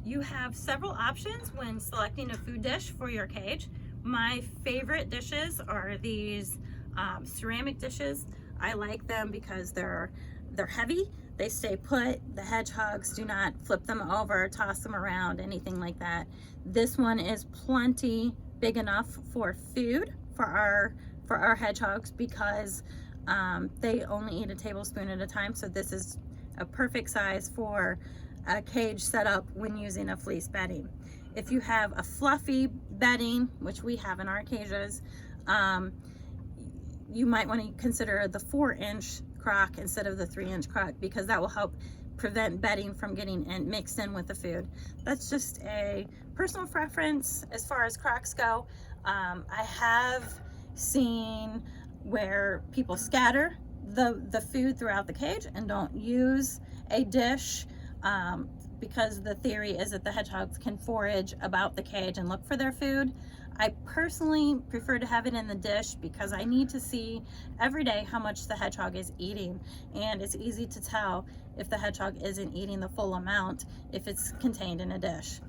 You have several options when selecting a food dish for your cage. My favorite dishes are these ceramic dishes. I like them because they're heavy, they stay put, the hedgehogs do not flip them over, toss them around, anything like that. This one is plenty big enough for food for our hedgehogs because they only eat a tablespoon at a time, so this is a perfect size for a cage setup when using a fleece bedding. If you have a fluffy bedding, which we have in our cages, you might want to consider the 4-inch crock instead of the 3-inch crock because that will help prevent bedding from getting mixed in with the food. That's just a personal preference as far as crocks go. I have seen where people scatter the food throughout the cage and don't use a dish because the theory is that the hedgehogs can forage about the cage and look for their food. I personally prefer to have it in the dish because I need to see every day how much the hedgehog is eating, and it's easy to tell if the hedgehog isn't eating the full amount if it's contained in a dish.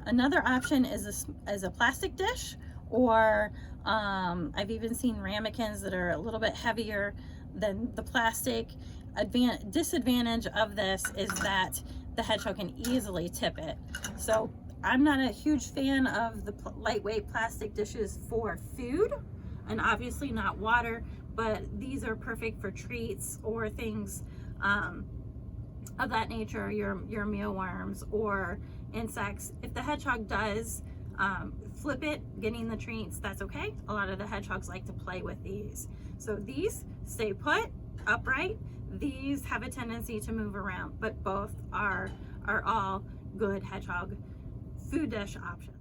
Another option is a plastic dish, or I've even seen ramekins that are a little bit heavier than the plastic. Disadvantage of this is that the hedgehog can easily tip it. So I'm not a huge fan of the lightweight plastic dishes for food, and obviously not water, but these are perfect for treats or things of that nature, your mealworms or insects. If the hedgehog does flip it, getting the treats, that's okay. A lot of the hedgehogs like to play with these. So these stay put, upright. These have a tendency to move around, but both are all good hedgehog food dish options.